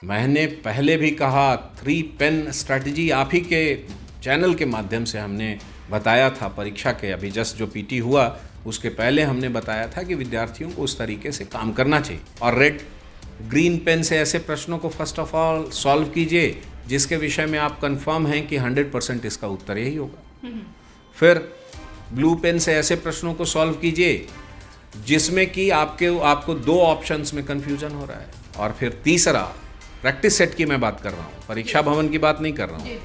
मैंने पहले भी कहा, 3 पेन स्ट्रैटेजी आप ही के चैनल के माध्यम से हमने बताया था। परीक्षा के अभी जस्ट जो पीटी हुआ उसके पहले हमने बताया था कि विद्यार्थियों को उस तरीके से काम करना चाहिए। और रेड ग्रीन पेन से ऐसे प्रश्नों को फर्स्ट ऑफ ऑल सॉल्व कीजिए जिसके विषय में आप कंफर्म हैं कि 100% इसका उत्तर यही होगा। फिर ब्लू पेन से ऐसे प्रश्नों को सॉल्व कीजिए जिसमें कि आपको 2 ऑप्शंस में कंफ्यूजन हो रहा है। और फिर तीसरा, प्रैक्टिस सेट की मैं बात कर रहा हूँ, परीक्षा भवन की बात नहीं कर रहा हूँ,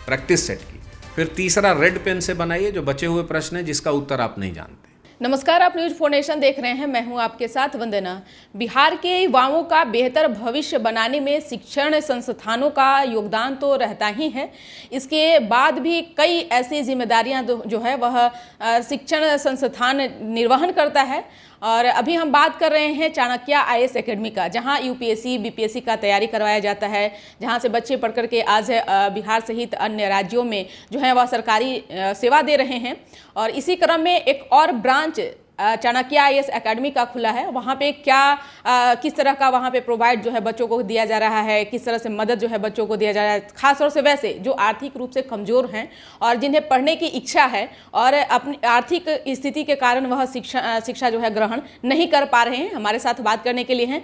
प्रैक्टिस सेट की। फिर तीसरा रेड पेन से बनाइए जो बचे हुए प्रश्न है जिसका उत्तर आप नहीं जानते। नमस्कार, आप न्यूज 4 नेशन देख रहे हैं। मैं हूं आपके साथ वंदना। बिहार के युवाओं का बेहतर भविष्य बनाने में शिक्षण संस्थानों का योगदान तो रहता ही है, इसके बाद भी कई ऐसी जिम्मेदारियां जो है वह शिक्षण संस्थान निर्वहन करता है। और अभी हम बात कर रहे हैं चाणक्य आईएएस एकेडमी का, जहां यूपीएससी बीपीएससी का तैयारी करवाया जाता है, जहां से बच्चे पढ़ करके आज बिहार सहित अन्य राज्यों में जो है वह सरकारी सेवा दे रहे हैं। और इसी क्रम में एक और ब्रांच चाणक्य आईएएस एकेडमी का खुला है। वहाँ पे किस तरह का वहाँ पे प्रोवाइड जो है बच्चों को दिया जा रहा है, किस तरह से मदद जो है बच्चों को दिया जा रहा है, खासतौर से वैसे जो आर्थिक रूप से कमज़ोर हैं और जिन्हें पढ़ने की इच्छा है और अपनी आर्थिक स्थिति के कारण वह शिक्षा जो है ग्रहण नहीं कर पा रहे हैं। हमारे साथ बात करने के लिए हैं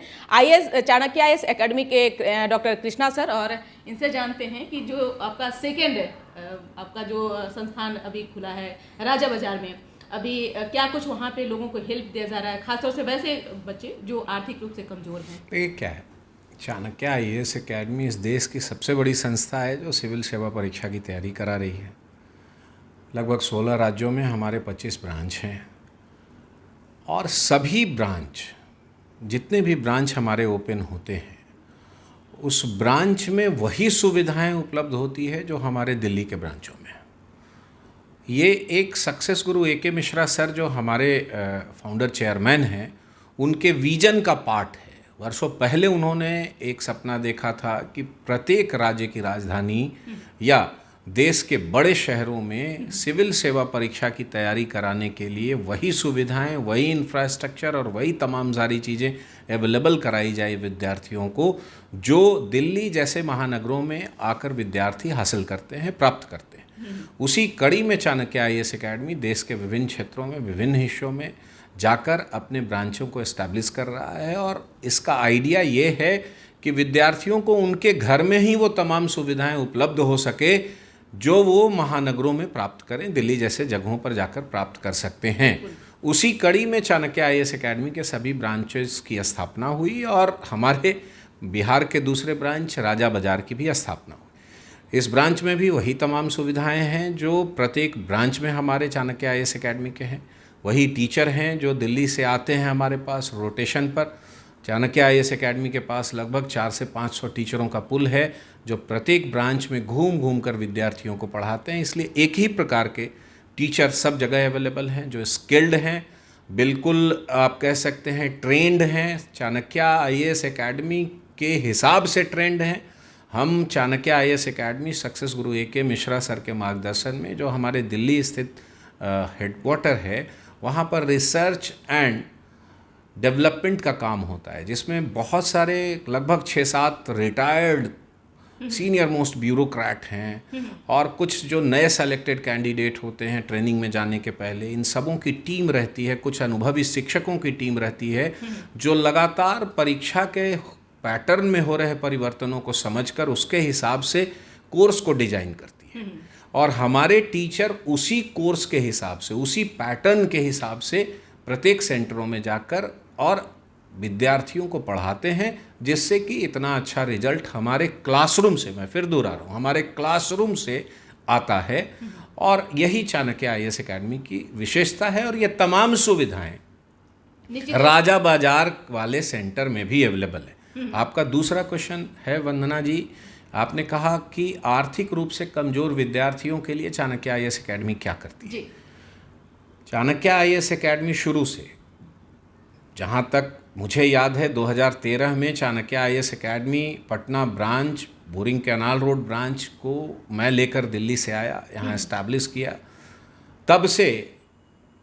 चाणक्य आईएएस एकेडमी के डॉक्टर कृष्णा सर, और इनसे जानते हैं कि जो आपका आपका जो संस्थान अभी खुला है राजा बाजार में, अभी क्या कुछ वहाँ पे लोगों को हेल्प दिया जा रहा है, खासतौर से वैसे बच्चे जो आर्थिक रूप से कमज़ोर हैं? ये क्या है, चाणक्य आईएएस एकेडमी इस देश की सबसे बड़ी संस्था है जो सिविल सेवा परीक्षा की तैयारी करा रही है। लगभग 16 राज्यों में हमारे 25 ब्रांच हैं और सभी ब्रांच, जितने भी ब्रांच हमारे ओपन होते हैं उस ब्रांच में वही सुविधाएं उपलब्ध होती है जो हमारे दिल्ली के ब्रांचों में। ये एक सक्सेस गुरु ए.के. मिश्रा सर जो हमारे फाउंडर चेयरमैन हैं, उनके विजन का पार्ट है। वर्षों पहले उन्होंने एक सपना देखा था कि प्रत्येक राज्य की राजधानी या देश के बड़े शहरों में सिविल सेवा परीक्षा की तैयारी कराने के लिए वही सुविधाएं, वही इंफ्रास्ट्रक्चर और वही तमाम सारी चीज़ें अवेलेबल कराई जाए विद्यार्थियों को, जो दिल्ली जैसे महानगरों में आकर विद्यार्थी हासिल करते हैं, प्राप्त करते हैं। उसी कड़ी में चाणक्य आईएएस एकेडमी देश के विभिन्न क्षेत्रों में, विभिन्न हिस्सों में जाकर अपने ब्रांचों को एस्टैब्लिश कर रहा है। और इसका आइडिया ये है कि विद्यार्थियों को उनके घर में ही वो तमाम सुविधाएं उपलब्ध हो सके जो वो महानगरों में प्राप्त करें, दिल्ली जैसे जगहों पर जाकर प्राप्त कर सकते हैं। उसी कड़ी में चाणक्य आईएएस एकेडमी के सभी ब्रांचेस की स्थापना हुई और हमारे बिहार के दूसरे ब्रांच राजा बाजार की भी स्थापना हुई। इस ब्रांच में भी वही तमाम सुविधाएं हैं जो प्रत्येक ब्रांच में हमारे चाणक्य आईएएस एकेडमी के हैं। वही टीचर हैं जो दिल्ली से आते हैं हमारे पास रोटेशन पर। चाणक्य आईएएस एकेडमी के पास लगभग 400 से 500 टीचरों का पुल है जो प्रत्येक ब्रांच में घूम घूम कर विद्यार्थियों को पढ़ाते हैं। इसलिए एक ही प्रकार के टीचर सब जगह अवेलेबल हैं जो स्किल्ड हैं, बिल्कुल आप कह सकते हैं ट्रेंड हैं, चाणक्य आईएएस एकेडमी के हिसाब से ट्रेंड हैं। हम चाणक्य आईएएस एकेडमी सक्सेस गुरु ए.के. मिश्रा सर के मार्गदर्शन में, जो हमारे दिल्ली स्थित हेडक्वार्टर है, वहाँ पर रिसर्च एंड डेवलपमेंट का काम होता है, जिसमें बहुत सारे लगभग 6-7 रिटायर्ड सीनियर मोस्ट ब्यूरोक्रेट हैं और कुछ जो नए सेलेक्टेड कैंडिडेट होते हैं ट्रेनिंग में जाने के पहले, इन सबों की टीम रहती है। कुछ अनुभवी शिक्षकों की टीम रहती है जो लगातार परीक्षा के पैटर्न में हो रहे परिवर्तनों को समझकर उसके हिसाब से कोर्स को डिजाइन करती है। और हमारे टीचर उसी कोर्स के हिसाब से, उसी पैटर्न के हिसाब से प्रत्येक सेंटरों में जाकर और विद्यार्थियों को पढ़ाते हैं, जिससे कि इतना अच्छा रिजल्ट हमारे क्लासरूम से, मैं फिर दोहरा रहा हूँ, हमारे क्लासरूम से आता है। और यही चाणक्य आईएएस एकेडमी की विशेषता है। और ये तमाम सुविधाएं राजा बाजार वाले सेंटर में भी अवेलेबल है। आपका दूसरा क्वेश्चन है वंदना जी, आपने कहा कि आर्थिक रूप से कमजोर विद्यार्थियों के लिए चाणक्य आईएएस एकेडमी क्या करती है। चाणक्य आईएएस एकेडमी शुरू से, जहाँ तक मुझे याद है, 2013 में Chanakya IAS academy Patna branch, boring canal road branch को मैं लेकर दिल्ली से आया, यहाँ एस्टैब्लिश किया। तब से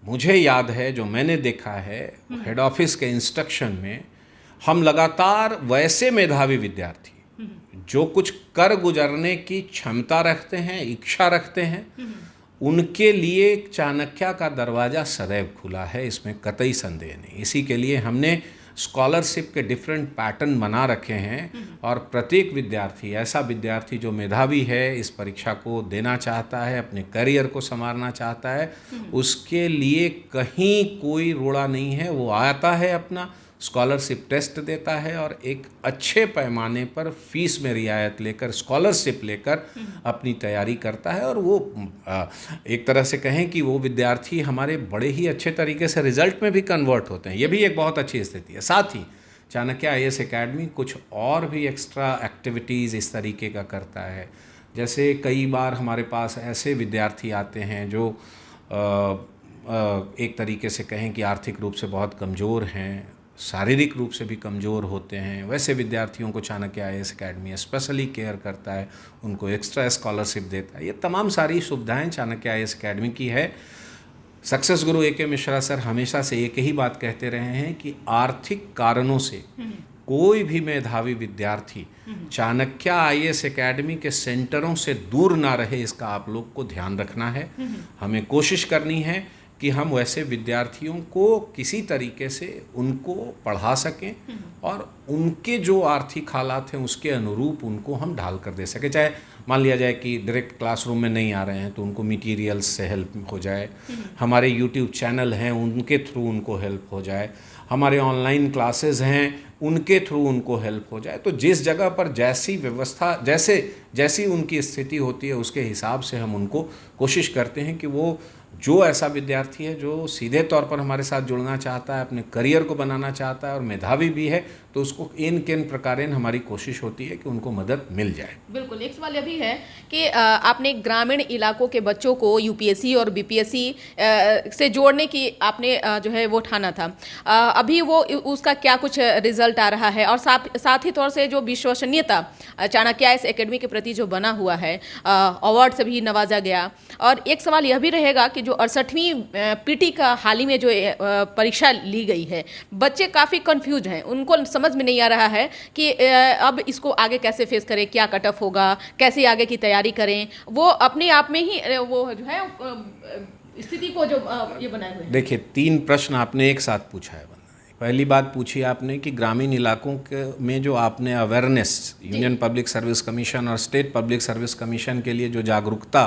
मुझे याद है, जो मैंने देखा है, हेड ऑफिस के इंस्ट्रक्शन में हम लगातार वैसे मेधावी विद्यार्थी जो कुछ कर गुजरने की क्षमता रखते हैं, इच्छा रखते हैं, उनके लिए चाणक्य का दरवाज़ा सदैव खुला है, इसमें कतई संदेह नहीं। इसी के लिए हमने स्कॉलरशिप के डिफरेंट पैटर्न बना रखे हैं और प्रत्येक विद्यार्थी, ऐसा विद्यार्थी जो मेधावी है, इस परीक्षा को देना चाहता है, अपने करियर को संवारना चाहता है, उसके लिए कहीं कोई रोड़ा नहीं है। वो आता है, अपना स्कॉलरशिप टेस्ट देता है और एक अच्छे पैमाने पर फीस में रियायत लेकर, स्कॉलरशिप लेकर अपनी तैयारी करता है। और वो एक तरह से कहें कि वो विद्यार्थी हमारे बड़े ही अच्छे तरीके से रिजल्ट में भी कन्वर्ट होते हैं। ये भी एक बहुत अच्छी स्थिति है। साथ ही चाणक्य IAS एकेडमी कुछ और भी एक्स्ट्रा एक्टिविटीज़ इस तरीके का करता है। जैसे कई बार हमारे पास ऐसे विद्यार्थी आते हैं जो एक तरीके से कहें कि आर्थिक रूप से बहुत कमज़ोर हैं, शारीरिक रूप से भी कमज़ोर होते हैं। वैसे विद्यार्थियों को Chanakya IAS academy specially care करता है, उनको एक्स्ट्रा स्कॉलरशिप देता है। ये तमाम सारी सुविधाएं चाणक्य IAS एकेडमी की है। सक्सेस गुरु AK मिश्रा सर हमेशा से एक ही बात कहते रहे हैं कि आर्थिक कारणों से कोई भी मेधावी विद्यार्थी चाणक्य IAS एकेडमी के सेंटरों से दूर ना रहे, इसका आप लोग को ध्यान रखना है। हमें कोशिश करनी है कि हम वैसे विद्यार्थियों को किसी तरीके से उनको पढ़ा सकें और उनके जो आर्थिक हालात हैं उसके अनुरूप उनको हम ढाल कर दे सकें। चाहे मान लिया जाए कि डायरेक्ट क्लासरूम में नहीं आ रहे हैं तो उनको मटेरियल्स से हेल्प हो जाए, हमारे यूट्यूब चैनल हैं उनके थ्रू उनको हेल्प हो जाए, हमारे ऑनलाइन क्लासेस हैं उनके थ्रू उनको हेल्प हो जाए। तो जिस जगह पर जैसी व्यवस्था, जैसी उनकी स्थिति होती है उसके हिसाब से हम उनको कोशिश करते हैं कि वो जो ऐसा विद्यार्थी है जो सीधे तौर पर हमारे साथ जुड़ना चाहता है, अपने करियर को बनाना चाहता है और मेधावी भी है, तो उसको इन किन प्रकारेण हमारी कोशिश होती है कि उनको मदद मिल जाए। बिल्कुल। एक सवाल यह भी है कि आपने ग्रामीण इलाकों के बच्चों को UPSC और BPSC से जोड़ने की आपने जो है वो ठाना था। अभी वो उसका क्या कुछ रिजल्ट आ रहा है और साथ ही तौर से जो विश्वसनीयता चाणक्य IAS एकेडमी के प्रति जो बना हुआ है, अवार्ड से भी नवाजा गया। और एक सवाल यह भी रहेगा कि जो 68वीं PT का हाल ही में जो परीक्षा ली गई है, बच्चे काफ़ी कंफ्यूज हैं, उनको समझ में नहीं आ रहा है कि अब इसको आगे कैसे फेस करें, क्या कट ऑफ होगा, कैसे आगे की तैयारी करें। वो अपने आप में ही वो जो है स्थिति को जो ये बनाए हुए हैं। देखिए, 3 प्रश्न आपने एक साथ पूछा है। पहली बात पूछी आपने कि ग्रामीण इलाकों के में जो आपने awareness, union public service commission और स्टेट पब्लिक सर्विस कमीशन के लिए जो जागरूकता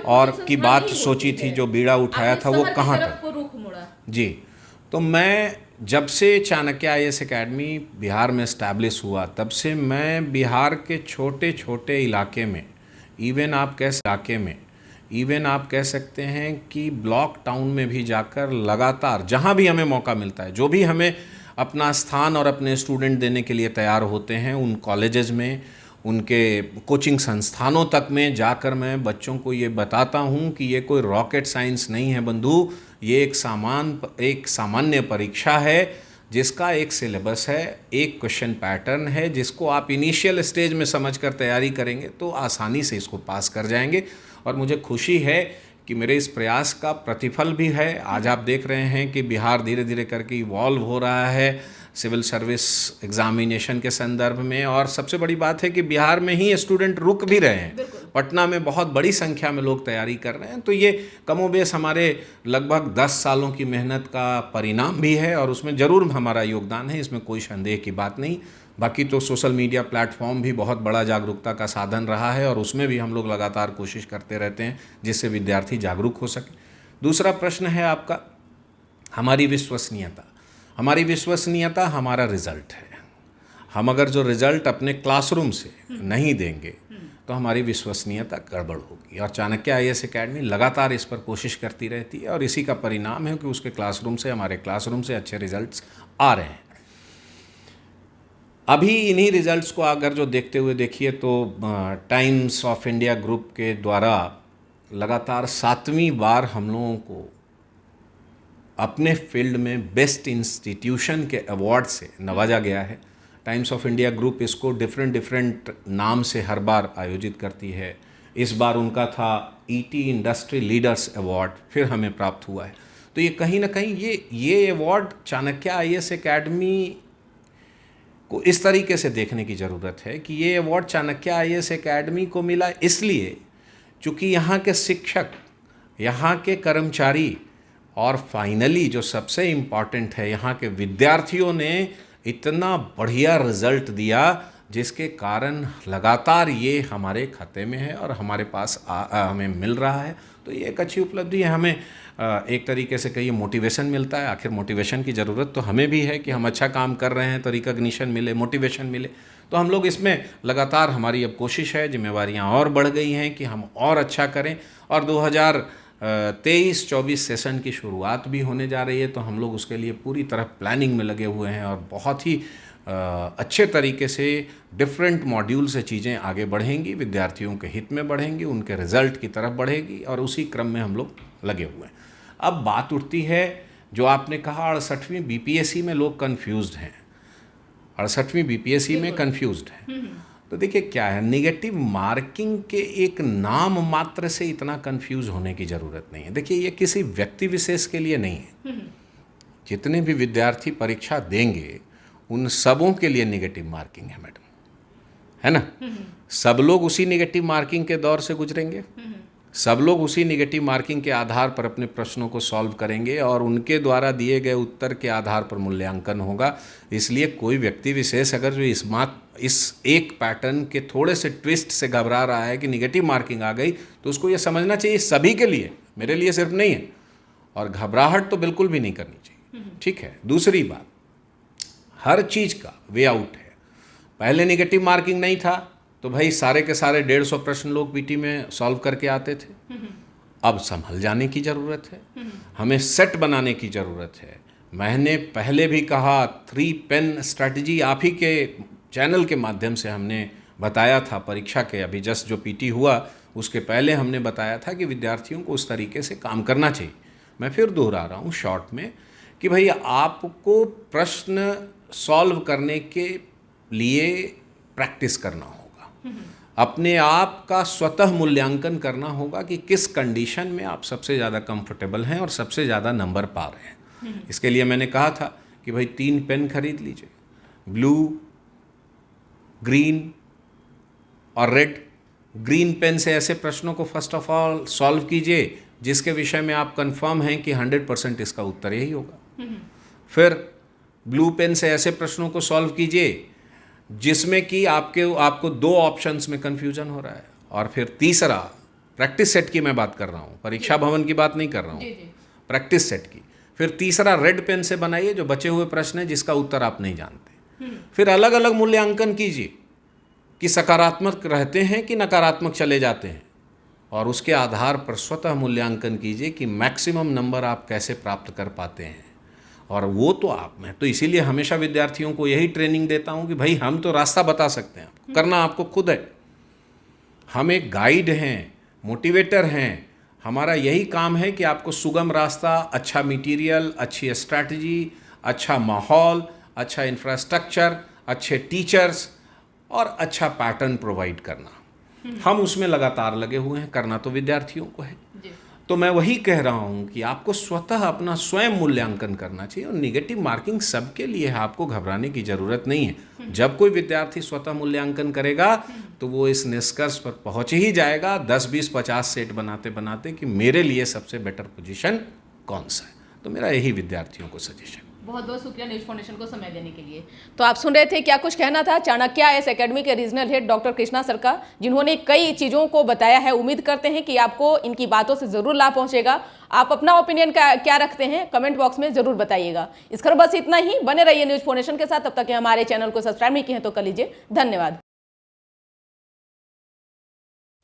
और की बात सोची थी, जो बीड़ा उठाया था, वो कहाँ तक? जी, तो मैं जब से चाणक्य IAS एकेडमी बिहार में इस्टेब्लिश हुआ तब से मैं बिहार के छोटे छोटे इलाके में, इवन आप कह सकते हैं कि ब्लॉक टाउन में भी जाकर लगातार जहाँ भी हमें मौका मिलता है, जो भी हमें अपना स्थान और अपने स्टूडेंट देने के लिए तैयार होते हैं, उन कॉलेजेस में, उनके कोचिंग संस्थानों तक में जाकर मैं बच्चों को ये बताता हूँ कि ये कोई रॉकेट साइंस नहीं है बंधु, ये एक सामान्य परीक्षा है जिसका एक सिलेबस है, एक क्वेश्चन पैटर्न है, जिसको आप इनिशियल स्टेज में समझकर तैयारी करेंगे तो आसानी से इसको पास कर जाएंगे। और मुझे खुशी है कि मेरे इस प्रयास का प्रतिफल भी है। आज आप देख रहे हैं कि बिहार धीरे धीरे करके इवॉल्व हो रहा है सिविल सर्विस एग्जामिनेशन के संदर्भ में, और सबसे बड़ी बात है कि बिहार में ही स्टूडेंट रुक भी रहे हैं। पटना में बहुत बड़ी संख्या में लोग तैयारी कर रहे हैं। तो ये कमोबेश हमारे लगभग 10 सालों की मेहनत का परिणाम भी है और उसमें ज़रूर हमारा योगदान है, इसमें कोई संदेह की बात नहीं। बाकी तो सोशल मीडिया प्लेटफॉर्म भी बहुत बड़ा जागरूकता का साधन रहा है और उसमें भी हम लोग लगातार कोशिश करते रहते हैं जिससे विद्यार्थी जागरूक हो सके। दूसरा प्रश्न है आपका, हमारी विश्वसनीयता हमारा रिज़ल्ट है। हम अगर जो रिज़ल्ट अपने क्लासरूम से नहीं देंगे तो हमारी विश्वसनीयता गड़बड़ होगी। और चाणक्य IAS एकेडमी लगातार इस पर कोशिश करती रहती है और इसी का परिणाम है कि उसके हमारे क्लासरूम से अच्छे रिजल्ट्स आ रहे हैं। अभी इन्हीं रिजल्ट्स को अगर जो देखते हुए देखिए तो टाइम्स ऑफ इंडिया ग्रुप के द्वारा लगातार 7वीं बार हम लोगों को अपने फील्ड में बेस्ट इंस्टीट्यूशन के अवार्ड से नवाजा गया है। टाइम्स ऑफ इंडिया ग्रुप इसको डिफरेंट नाम से हर बार आयोजित करती है। इस बार उनका था ET इंडस्ट्री लीडर्स अवार्ड, फिर हमें प्राप्त हुआ है। तो ये कहीं ना कहीं ये अवार्ड चाणक्य IAS एकेडमी को इस तरीके से देखने की ज़रूरत है कि ये अवार्ड चाणक्य IAS एकेडमी को मिला इसलिए चूँकि यहाँ के शिक्षक, यहाँ के कर्मचारी और फाइनली जो सबसे इम्पॉर्टेंट है, यहाँ के विद्यार्थियों ने इतना बढ़िया रिजल्ट दिया जिसके कारण लगातार ये हमारे खाते में है और हमारे पास हमें मिल रहा है। तो ये एक अच्छी उपलब्धि है। हमें एक तरीके से कहिए मोटिवेशन मिलता है। आखिर मोटिवेशन की ज़रूरत तो हमें भी है कि हम अच्छा काम कर रहे हैं तो रिकॉग्निशन मिले, मोटिवेशन मिले। तो हम लोग इसमें लगातार, हमारी अब कोशिश है, जिम्मेवारियां और बढ़ गई हैं कि हम और अच्छा करें। और 2023-24 सेशन की शुरुआत भी होने जा रही है, तो हम लोग उसके लिए पूरी तरह प्लानिंग में लगे हुए हैं और बहुत ही अच्छे तरीके से डिफरेंट मॉड्यूल से चीज़ें आगे बढ़ेंगी, विद्यार्थियों के हित में बढ़ेंगी, उनके रिजल्ट की तरफ बढ़ेगी और उसी क्रम में हम लोग लगे हुए हैं। अब बात उठती है जो आपने कहा 68वीं BPSC में लोग कन्फ्यूज्ड हैं, 68वीं BPSC में कन्फ्यूज्ड हैं। तो देखिए क्या है, निगेटिव मार्किंग के एक नाम मात्र से इतना कन्फ्यूज होने की ज़रूरत नहीं है। देखिए ये किसी व्यक्ति विशेष के लिए नहीं है। जितने भी विद्यार्थी परीक्षा देंगे उन सबों के लिए निगेटिव मार्किंग है मैडम, है ना। सब लोग उसी निगेटिव मार्किंग के दौर से गुजरेंगे, सब लोग उसी निगेटिव मार्किंग के आधार पर अपने प्रश्नों को सॉल्व करेंगे और उनके द्वारा दिए गए उत्तर के आधार पर मूल्यांकन होगा। इसलिए कोई व्यक्ति विशेष अगर जो इस एक पैटर्न के थोड़े से ट्विस्ट से घबरा रहा है कि निगेटिव मार्किंग आ गई, तो उसको ये समझना चाहिए सभी के लिए, मेरे लिए सिर्फ नहीं है। और घबराहट तो बिल्कुल भी नहीं करनी चाहिए, ठीक है। दूसरी बात, हर चीज़ का वे आउट है। पहले निगेटिव मार्किंग नहीं था तो भाई सारे के सारे 150 प्रश्न लोग PT में सॉल्व करके आते थे। अब संभल जाने की ज़रूरत है, हमें सेट बनाने की ज़रूरत है। मैंने पहले भी कहा 3 पेन स्ट्रैटेजी आप ही के चैनल के माध्यम से हमने बताया था। परीक्षा के अभी जस्ट जो PT हुआ उसके पहले हमने बताया था कि विद्यार्थियों को उस तरीके से काम करना चाहिए। मैं फिर दोहरा रहा हूँ शॉर्ट में कि भाई आपको प्रश्न सॉल्व करने के लिए प्रैक्टिस करना होगा, अपने आप का स्वतः मूल्यांकन करना होगा कि किस कंडीशन में आप सबसे ज़्यादा कंफर्टेबल हैं और सबसे ज़्यादा नंबर पा रहे हैं। इसके लिए मैंने कहा था कि भाई 3 पेन खरीद लीजिए, ब्लू, ग्रीन और रेड। ग्रीन पेन से ऐसे प्रश्नों को फर्स्ट ऑफ ऑल सॉल्व कीजिए जिसके विषय में आप कंफर्म हैं कि 100% इसका उत्तर यही होगा। फिर ब्लू पेन से ऐसे प्रश्नों को सॉल्व कीजिए जिसमें कि आपको 2 ऑप्शंस में कन्फ्यूजन हो रहा है। और फिर तीसरा, प्रैक्टिस सेट की मैं बात कर रहा हूँ, परीक्षा भवन की बात नहीं कर रहा हूँ, प्रैक्टिस सेट की। फिर तीसरा रेड पेन से बनाइए जो बचे हुए प्रश्न हैं जिसका उत्तर आप नहीं जानते। फिर अलग अलग मूल्यांकन कीजिए कि सकारात्मक रहते हैं कि नकारात्मक चले जाते हैं, और उसके आधार पर स्वतः मूल्यांकन कीजिए कि मैक्सिमम नंबर आप कैसे प्राप्त कर पाते हैं। और वो तो आप में, तो इसीलिए हमेशा विद्यार्थियों को यही ट्रेनिंग देता हूँ कि भाई हम तो रास्ता बता सकते हैं, आपको करना आपको खुद है। हम एक गाइड हैं, मोटिवेटर हैं। हमारा यही काम है कि आपको सुगम रास्ता, अच्छा मटेरियल, अच्छी स्ट्रैटेजी, अच्छा माहौल, अच्छा इंफ्रास्ट्रक्चर, अच्छे टीचर्स और अच्छा पैटर्न प्रोवाइड करना। हम उसमें लगातार लगे हुए हैं, करना तो विद्यार्थियों को है। तो मैं वही कह रहा हूँ कि आपको स्वतः अपना स्वयं मूल्यांकन करना चाहिए। और निगेटिव मार्किंग सबके लिए है, आपको घबराने की ज़रूरत नहीं है। जब कोई विद्यार्थी स्वतः मूल्यांकन करेगा तो वो इस निष्कर्ष पर पहुँच ही जाएगा 10, 20, 50 सेट बनाते बनाते कि मेरे लिए सबसे बेटर पोजीशन कौन सा है। तो मेरा यही विद्यार्थियों को सजेशन। बहुत बहुत शुक्रिया न्यूज फाउंडेशन को समय देने के लिए। तो आप सुन रहे थे क्या कुछ कहना था चाणक्य IAS एकेडमी के regional head doctor Krishna sir का, जिन्होंने कई चीज़ों को बताया है। उम्मीद करते हैं कि आपको इनकी बातों से ज़रूर लाभ पहुंचेगा। आप अपना ओपिनियन क्या रखते हैं कमेंट बॉक्स में ज़रूर बताइएगा। इस खबर बस इतना ही। बने रहिए न्यूज फाउंडेशन के साथ। तब तक हमारे चैनल को सब्सक्राइब नहीं किए हैं तो कर लीजिए। धन्यवाद।